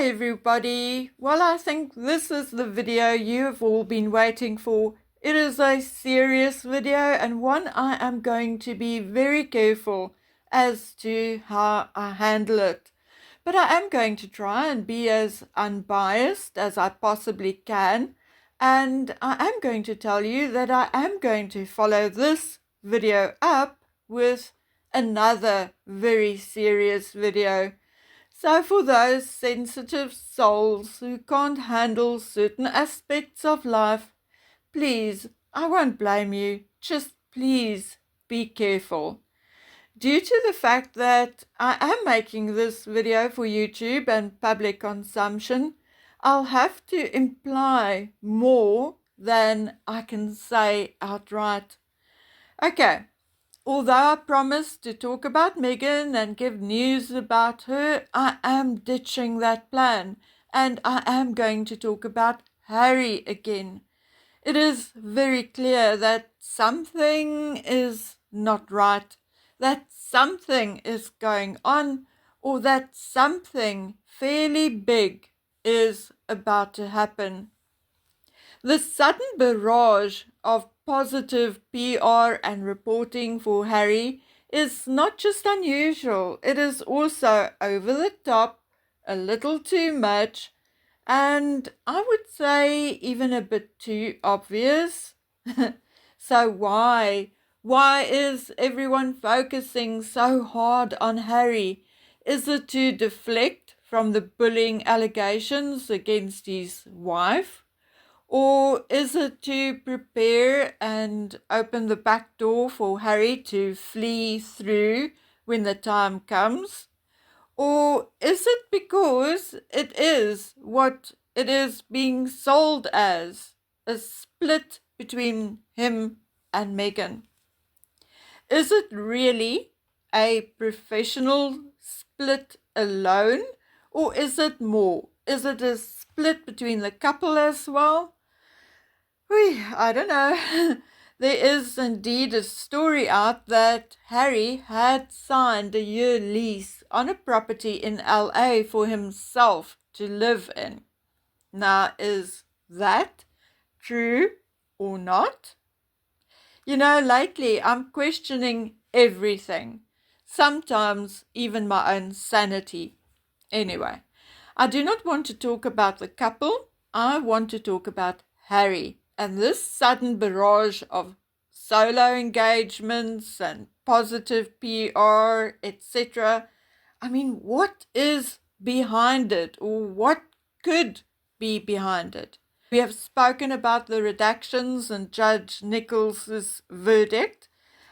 Hey everybody, well, I think this is the video you've all been waiting for. It is a serious video and one I am going to be very careful as to how I handle it. But I am going to try and be as unbiased as I possibly can. And I am going to tell you that I am going to follow this video up with another very serious video. So for those sensitive souls who can't handle certain aspects of life, please, I won't blame you, just please be careful. Due to the fact that I am making this video for YouTube and public consumption, I'll have to imply more than I can say outright. Okay. Although I promised to talk about Megan and give news about her, I am ditching that plan and I am going to talk about Harry again. It is very clear that something is not right, that something is going on, or that something fairly big is about to happen. The sudden barrage of positive PR and reporting for Harry is not just unusual, it is also over the top, a little too much, and I would say even a bit too obvious. So why? Why is everyone focusing so hard on Harry? Is it to deflect from the bullying allegations against his wife? Or is it to prepare and open the back door for Harry to flee through when the time comes? Or is it because it is what it is being sold as, a split between him and Megan? Is it really a professional split alone? Or is it more? Is it a split between the couple as well? I don't know. There is indeed a story out that Harry had signed a year lease on a property in LA for himself to live in. Now, is that true or not? You know, lately I'm questioning everything, sometimes even my own sanity. Anyway, I do not want to talk about the couple. I want to talk about Harry. And this sudden barrage of solo engagements and positive PR, etc. I mean, what is behind it, or what could be behind it? We have spoken about the redactions and Judge Nichols's verdict,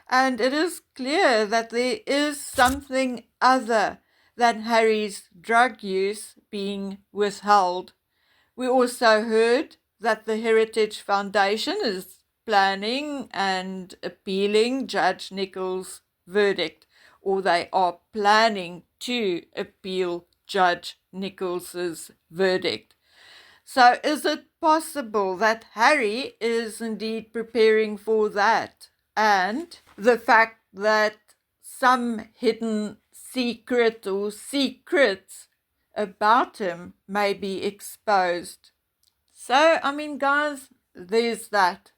and it is clear that there is something other than Harry's drug use being withheld. We also heard that the Heritage Foundation is planning and appealing Judge Nichols's verdict, or they are planning to appeal Judge Nichols's verdict. So is it possible that Harry is indeed preparing for that? And the fact that some hidden secret or secrets about him may be exposed. So, I mean, guys, there's that.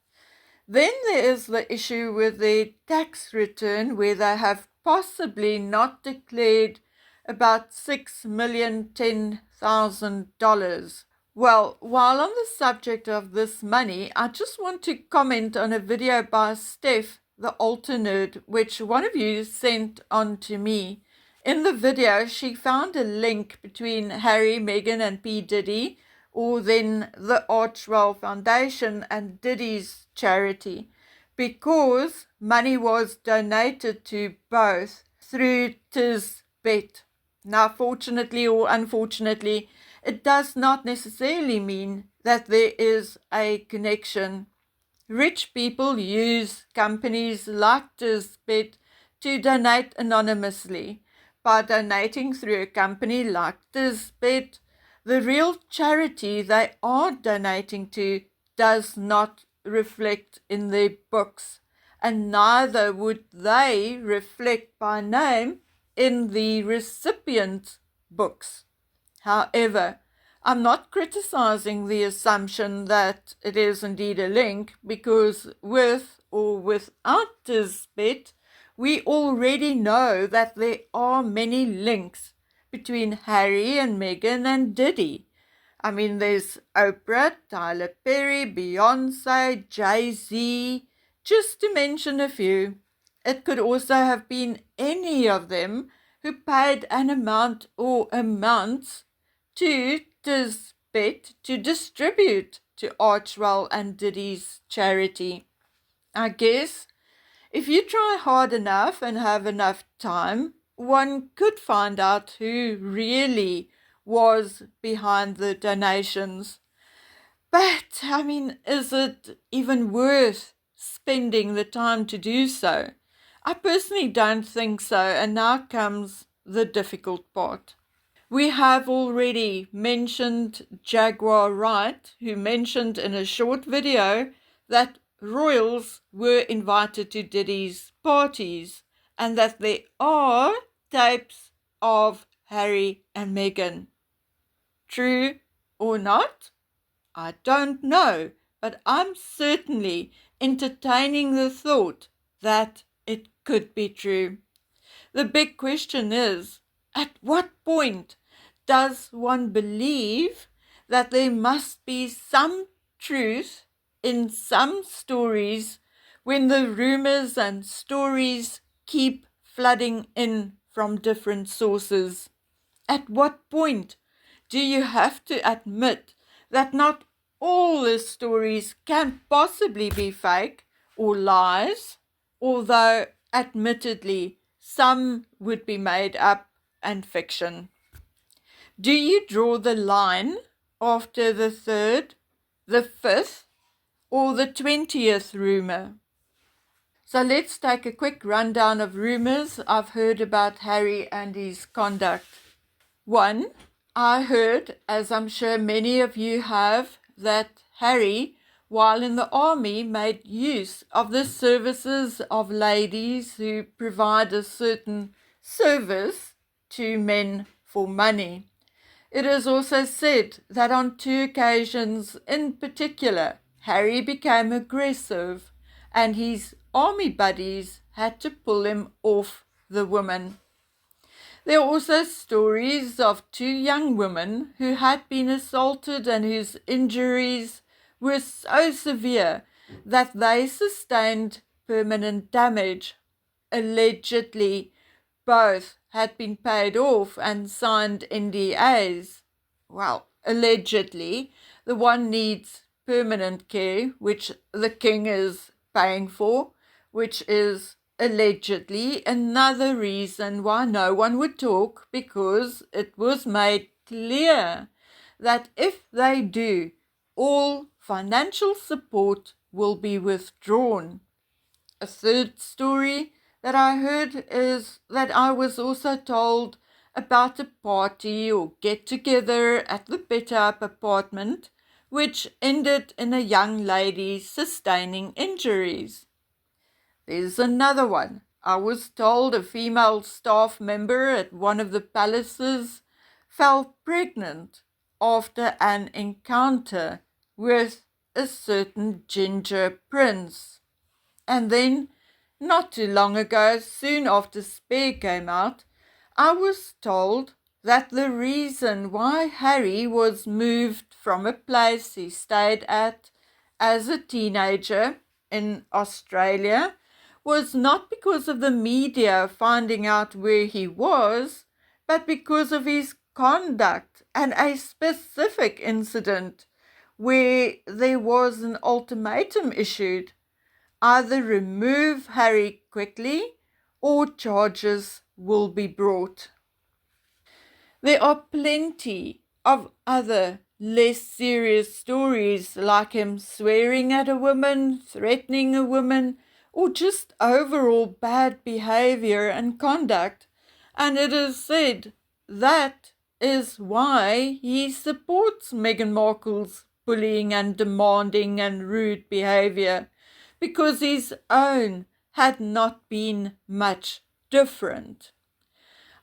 Then there is the issue with the tax return where they have possibly not declared about $6,010,000. Well, while on the subject of this money, I just want to comment on a video by Steph, the altar nerd, which one of you sent on to me. In the video, she found a link between Harry, Meghan, and P. Diddy, or then the Archwell Foundation and Diddy's charity, because money was donated to both through Tisbet. Now, fortunately or unfortunately, it does not necessarily mean that there is a connection. Rich people use companies like Tisbet to donate anonymously. By donating through a company like Tisbet, the real charity they are donating to does not reflect in their books, and neither would they reflect by name in the recipient books. However, I'm not criticizing the assumption that it is indeed a link, because with or without Tisbet, we already know that there are many links between Harry and Meghan and Diddy. I mean, there's Oprah, Tyler Perry, Beyonce, Jay-Z, just to mention a few. It could also have been any of them who paid an amount or amounts to Tisbet to distribute to Archwell and Diddy's charity. I guess if you try hard enough and have enough time, one could find out who really was behind the donations. But, I mean, is it even worth spending the time to do so? I personally don't think so, and now comes the difficult part. We have already mentioned Jaguar Wright, who mentioned in a short video that royals were invited to Diddy's parties and that there are tapes of Harry and Meghan. True or not? I don't know, but I'm certainly entertaining the thought that it could be true. The big question is, at what point does one believe that there must be some truth in some stories when the rumors and stories keep flooding in from different sources? At what point do you have to admit that not all the stories can possibly be fake or lies, although admittedly some would be made up and fiction? Do you draw the line after the third, the fifth, or the 20th rumor? So let's take a quick rundown of rumors I've heard about Harry and his conduct. 1. I heard, as I'm sure many of you have, that Harry, while in the army, made use of the services of ladies who provide a certain service to men for money. It is also said that on 2 occasions in particular, Harry became aggressive and his army buddies had to pull him off the woman. There are also stories of 2 young women who had been assaulted and whose injuries were so severe that they sustained permanent damage. Allegedly, both had been paid off and signed NDAs. Well, allegedly, the one needs permanent care, which the king is paying for, which is allegedly another reason why no one would talk, because it was made clear that if they do, all financial support will be withdrawn. A third story that I heard is that I was also told about a party or get-together at the Better Up apartment, which ended in a young lady sustaining injuries. There's another one. I was told a female staff member at one of the palaces fell pregnant after an encounter with a certain ginger prince. And then, not too long ago, soon after Spare came out, I was told that the reason why Harry was moved from a place he stayed at as a teenager in Australia was not because of the media finding out where he was, but because of his conduct and a specific incident where there was an ultimatum issued: either remove Harry quickly or charges will be brought. There are plenty of other less serious stories, like him swearing at a woman, threatening a woman, or just overall bad behavior and conduct. And it is said that is why he supports Meghan Markle's bullying and demanding and rude behavior, because his own had not been much different.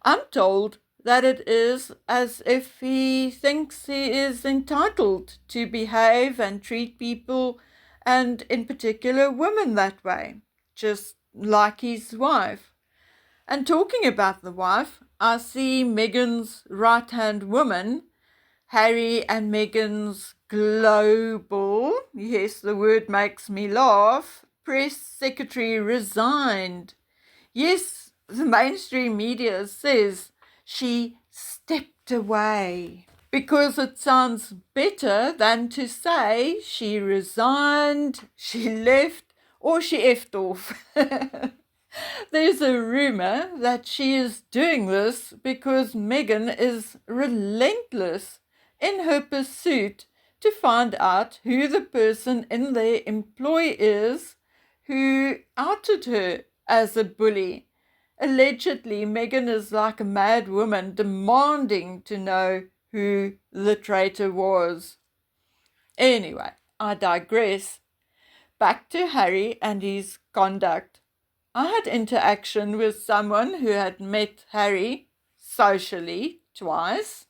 I'm told that it is as if he thinks he is entitled to behave and treat people, and in particular women, that way, just like his wife. And talking about the wife, I see Meghan's right-hand woman, Harry and Meghan's global, yes, the word makes me laugh, press secretary resigned. Yes, the mainstream media says she stepped away because it sounds better than to say she resigned, she left, or she effed off. There's a rumor that she is doing this because Meghan is relentless in her pursuit to find out who the person in their employ is who outed her as a bully. Allegedly, Meghan is like a mad woman demanding to know who the traitor was. Anyway, I digress. Back to Harry and his conduct. I had interaction with someone who had met Harry socially twice,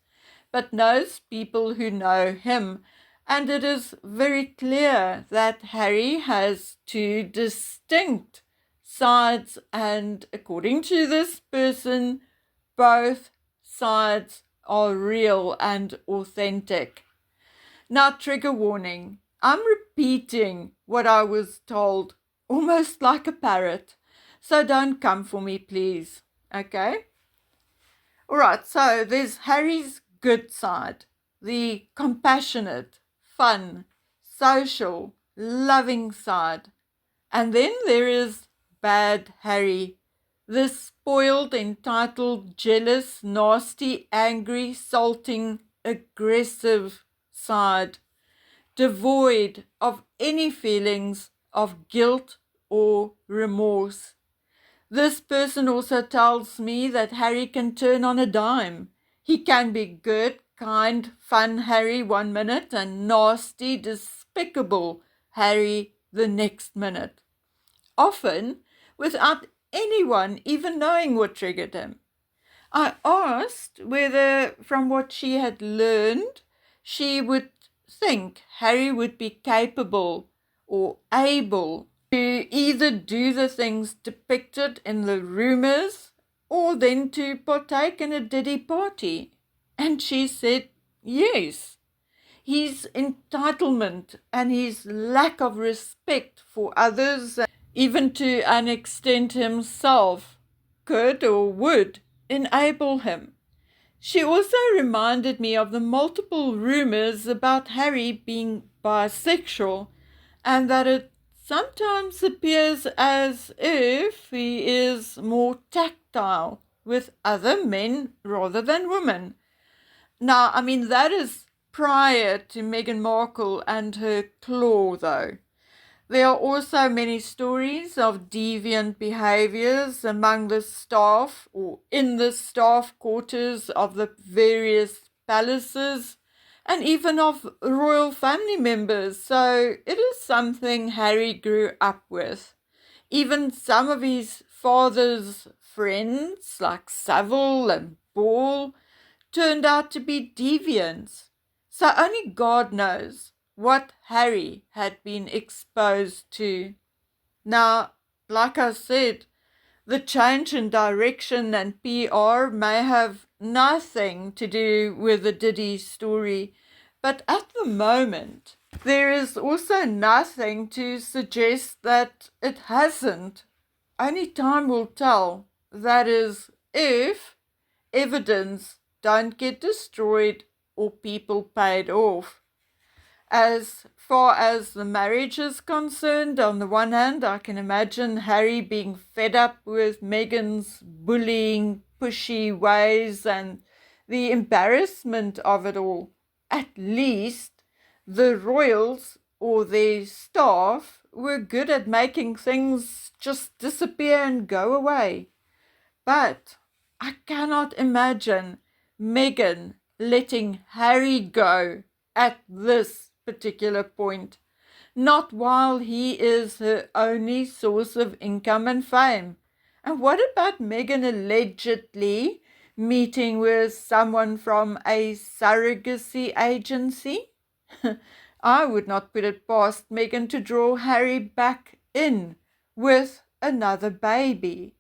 but knows people who know him, and it is very clear that Harry has two distinct sides, and according to this person, both sides are real and authentic. Now, trigger warning. I'm repeating what I was told, almost like a parrot. So don't come for me, please. Okay? All right, so there's Harry's good side, the compassionate, fun, social, loving side. And then there is bad Harry, the spoiled, entitled, jealous, nasty, angry, salting, aggressive side, devoid of any feelings of guilt or remorse. This person also tells me that Harry can turn on a dime. He can be good, kind, fun Harry 1 minute and nasty, despicable Harry the next minute. Often without anyone even knowing what triggered him. I asked whether, from what she had learned, she would think Harry would be capable or able to either do the things depicted in the rumors or then to partake in a diddy party. And she said yes. His entitlement and his lack of respect for others, even to an extent himself, could or would enable him. She also reminded me of the multiple rumors about Harry being bisexual, and that it sometimes appears as if he is more tactile with other men rather than women. Now, I mean, that is prior to Meghan Markle and her claw, though. There are also many stories of deviant behaviors among the staff or in the staff quarters of the various palaces, and even of royal family members, so it is something Harry grew up with. Even some of his father's friends, like Savile and Ball, turned out to be deviants. So only God knows what Harry had been exposed to. Now, like I said, the change in direction and PR may have nothing to do with the Diddy story, but at the moment, there is also nothing to suggest that it hasn't. Only time will tell. That is, if evidence don't get destroyed or people paid off. As far as the marriage is concerned, on the one hand, I can imagine Harry being fed up with Meghan's bullying, pushy ways and the embarrassment of it all. At least the royals or their staff were good at making things just disappear and go away. But I cannot imagine Meghan letting Harry go at this particular point, not while he is her only source of income and fame. And what about Meghan allegedly meeting with someone from a surrogacy agency. I would not put it past Megan to draw Harry back in with another baby.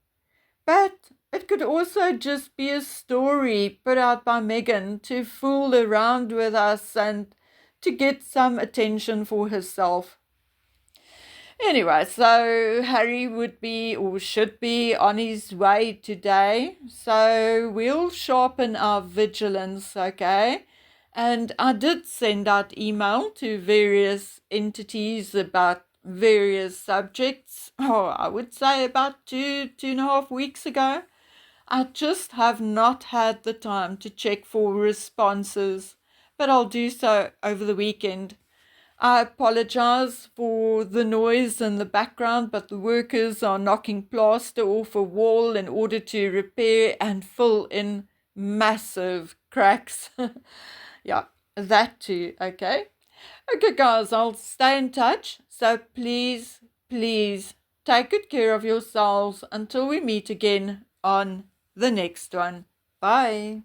But it could also just be a story put out by Megan to fool around with us and to get some attention for herself. Anyway, so Harry would be or should be on his way today. So we'll sharpen our vigilance, okay? And I did send out email to various entities about various subjects. Oh, I would say about 2.5 weeks ago. I just have not had the time to check for responses, but I'll do so over the weekend. I apologize for the noise in the background, but the workers are knocking plaster off a wall in order to repair and fill in massive cracks. Yeah, that too, okay? Okay, guys, I'll stay in touch. So please, please take good care of yourselves until we meet again on the next one. Bye.